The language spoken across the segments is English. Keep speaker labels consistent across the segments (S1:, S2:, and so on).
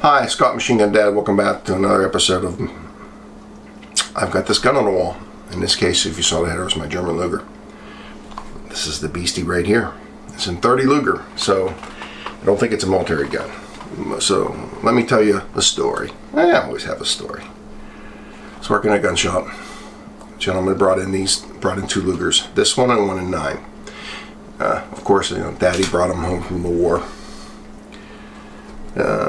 S1: Hi, Scott Machine Gun Dad. Welcome back to another episode of I've Got This Gun on the Wall. In this case, if you saw the header, it was my German Luger. This is the beastie right here. It's in .30 Luger, so I don't think it's a military gun. So let me tell you the story. I always have a story. I was working at a gun shop. A gentleman brought in two Lugers. This one and one in 9. Of course, Daddy brought them home from the war.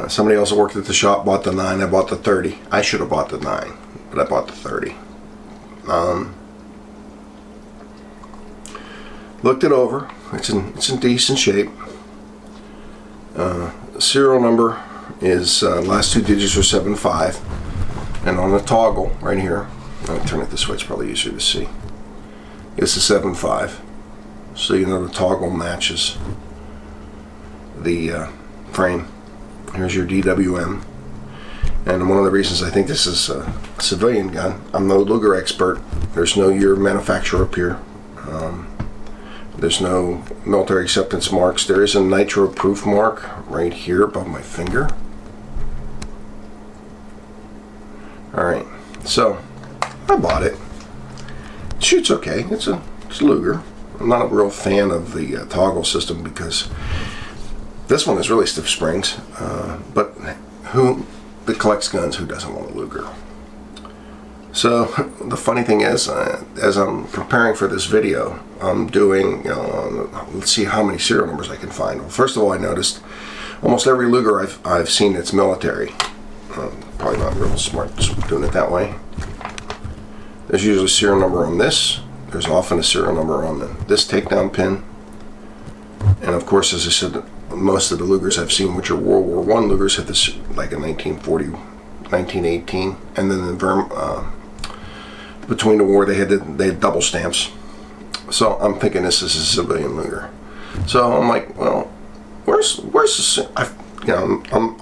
S1: Somebody else that worked at the shop bought the 9. I bought the 30. I should have bought the 9, but I bought the 30. Looked it over. It's in decent shape. The serial number is last 2 digits are 75, and on the toggle right here, I'll turn it this way. It's probably easier to see. It's a 75, so the toggle matches the frame. Here's your DWM, and one of the reasons I think this is a civilian gun, I'm no Luger expert. There's no year of manufacture up here. There's no military acceptance marks. There is a nitro proof mark right here above my finger. Alright, so I bought it. It shoots okay. It's a Luger. I'm not a real fan of the toggle system because this one is really stiff springs, but who that collects guns, who doesn't want a Luger? So the funny thing is, as I'm preparing for this video, I'm doing, let's see how many serial numbers I can find. Well, first of all, I noticed almost every Luger I've seen that's military. Probably not real smart doing it that way. There's usually a serial number on this. There's often a serial number on this takedown pin. And of course, as I said, most of the Lugers I've seen, which are World War I Lugers, have this like a 1940, 1918, and then between the war they had double stamps. So I'm thinking this is a civilian Luger. So I'm like, well, where's the?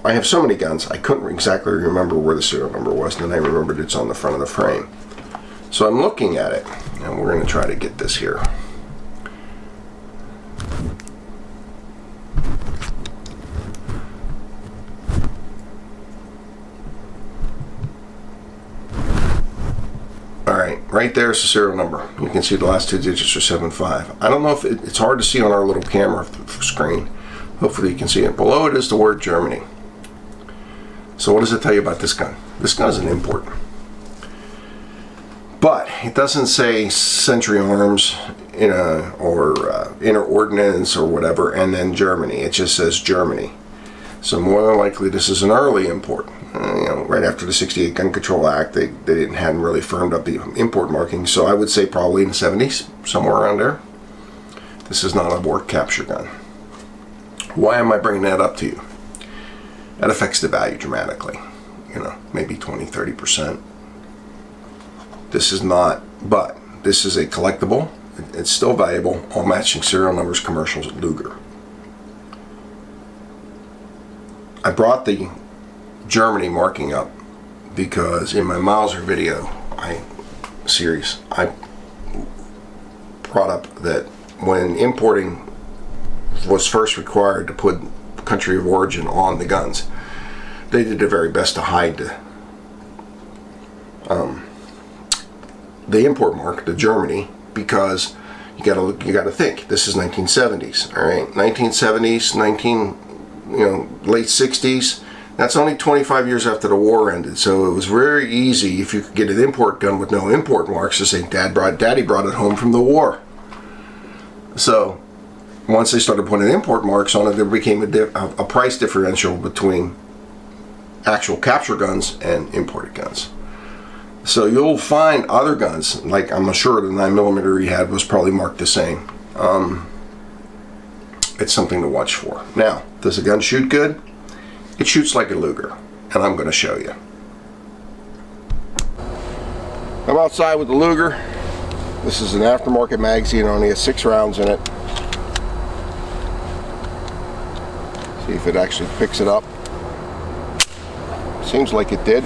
S1: I have so many guns, I couldn't exactly remember where the serial number was, and then I remembered it's on the front of the frame. So I'm looking at it, and we're going to try to get this here. Right there is the serial number. You can see the last 2 digits are 75. I don't know if it's hard to see on our little camera screen. Hopefully you can see it. Below it is the word Germany. So what does it tell you about this gun? This gun is an import. But it doesn't say Century Arms or Inner Ordnance or whatever and then Germany. It just says Germany. So more than likely this is an early import. Right after the '68 Gun Control Act, they hadn't really firmed up the import marking, so I would say probably in the 70s, somewhere around there. This is not a war capture gun. Why am I bringing that up to you? That affects the value dramatically, maybe 20-30%. This is not, but this is a collectible. It's still valuable. All matching serial numbers, commercials at Luger. I brought the Germany marking up because in my Mauser video series I brought up that when importing was first required to put country of origin on the guns, they did their very best to hide the import mark, the Germany, because you gotta think this is 1970s, all right, 1970s, late 60s. That's only 25 years after the war ended, so it was very easy if you could get an import gun with no import marks to say Daddy brought it home from the war. So once they started putting import marks on it, there became a price differential between actual capture guns and imported guns. So you'll find other guns, like I'm sure the 9mm he had was probably marked the same. It's something to watch for. Now, does the gun shoot good? It shoots like a Luger, and I'm going to show you. I'm outside with the Luger. This is an aftermarket magazine, only has 6 rounds in it. See if it actually picks it up. Seems like it did.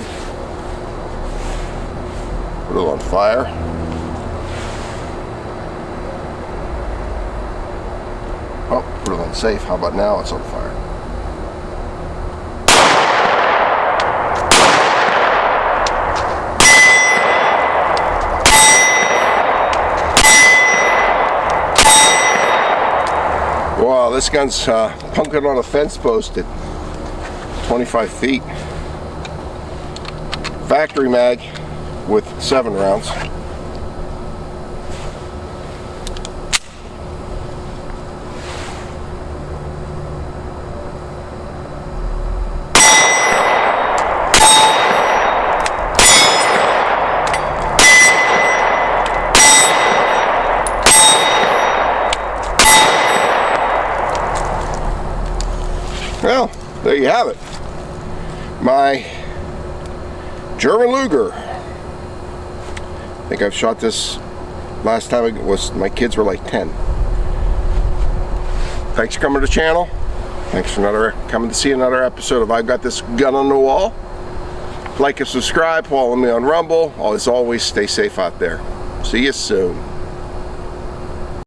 S1: Put it on fire. Oh, put it on safe. How about now it's on fire? this gun's punking on a fence post at 25 feet. Factory mag with 7 rounds. Well, there you have it. My German Luger. I think I've shot this last time my kids were like 10. Thanks for coming to the channel. Thanks for coming to see another episode of I've Got This Gun on the Wall. Like and subscribe, follow me on Rumble. As always, stay safe out there. See you soon.